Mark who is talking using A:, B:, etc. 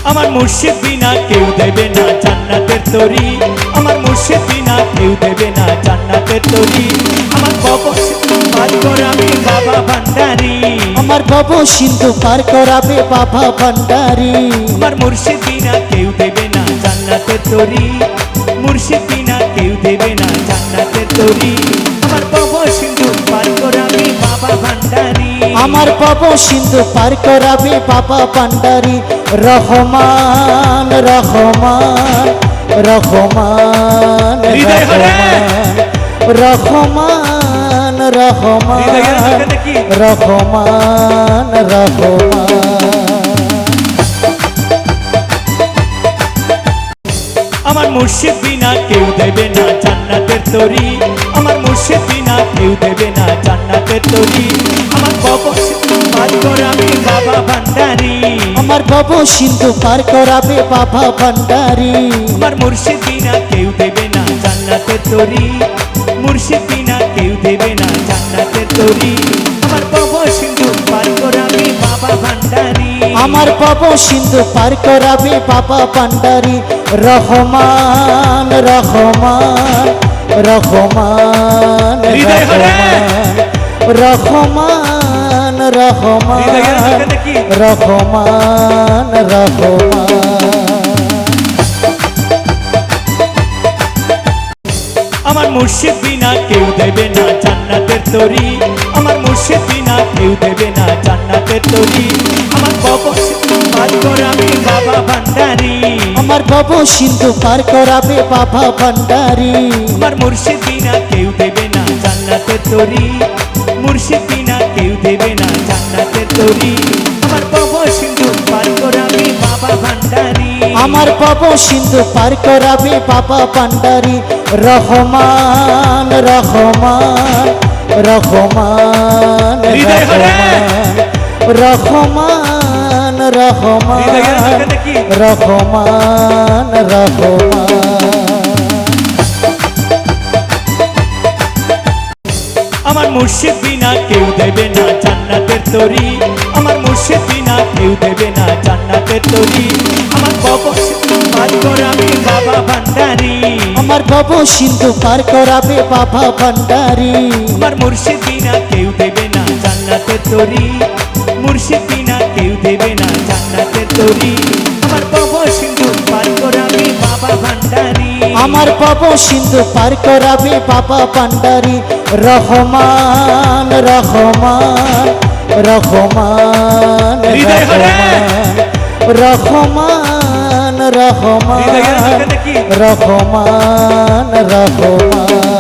A: আমার মুর্শিদ বিনা কেউ দেবে না জান্নাতের তরি, আমার মুর্শিদ বিনা কেউ দেবে না জান্নাতের তরি। আমার ভব সিন্ধু পার করাবে বাবা ভান্ডারি,
B: আমার ভব সিন্ধু পার করাবে বাবা ভান্ডারি।
A: আমার মুর্শিদ বিনা কেউ দেবে না জান্নাতের তরি, মুর্শিদ বিনা কেউ দেবে না জান্নাতের তরি। আমার ভব সিন্ধু পার করাবে বাবা ভান্ডারি,
B: আমার ভব সিন্ধু পার করাবে বাবা ভান্ডারি। রহমান রহমান রহমান রহমান রহমান রহমান রহমান।
A: আমার মুর্শিদ বিনা কেউ দেবে না জান্নাতের তরি, আমার মুর্শিদ বিনা কেউ দেবে না জান্নাতের তরি। আমার ভব সিন্ধু পার করাবে বাবা ভান্ডারি,
B: আমার ভব সিন্ধু পার করাবে বাবা ভান্ডারি।
A: আমার মুর্শিদ বিনা কেউ দেবে না জান্নাতের তরি, মুর্শিদ বিনা কেউ দেবে না জান্নাতের তরি। আমার ভব সিন্ধু পার করাবে বাবা ভান্ডারি,
B: আমার ভব সিন্ধু পার করাবে বাবা ভান্ডারি। রহমান রহমান রহমান রহমান রহমান রহমান রহমান।
A: আমার মুর্শিদ বিনা কেউ দেবে না জান্নাতের তরি, আমার মুর্শিদ বিনা কেউ দেবে না জান্নাতের তরি। আমার ভব সিন্ধু পার করাবে বাবা ভান্ডারি,
B: আমার ভব সিন্ধু পার করাবে বাবা ভান্ডারি।
A: আমার মুর্শিদ বিনা কেউ দেবে না জান্নাতের তরি, মুর্শিদ বিনা কেউ দেবে না জান্নাতের তরি। আমার ভব সিন্ধু পার করাবে বাবা ভান্ডারি,
B: আমার ভব সিন্ধু পার করাবে বাবা ভান্ডারি। রহমান রহমান রহমান রহমান রহমান রহমান রহমান।
A: আমার মুর্শিদ বিনা কেউ দেবে না জান্নাতের তরি, আমার মুর্শিদ বিনা কেউ দেবে না জান্নাতের তরি। আমার ভব সিন্ধু পার করাবে বাবা ভান্ডারি,
B: আমার ভব সিন্ধু পার করাবে বাবা ভান্ডারি।
A: আমার মুর্শিদ বিনা কেউ দেবে না জান্নাতের তরি, মুর্শিদ বিনা কেউ দেবে না জান্নাতের তরি। আমার ভব সিন্ধু পার করাবে বাবা ভান্ডারি,
B: আমার ভব সিন্ধু পার করাবে বাবা ভান্ডারি। রহমান রহমান রহমান রহমান রহমান রহমান রহমান।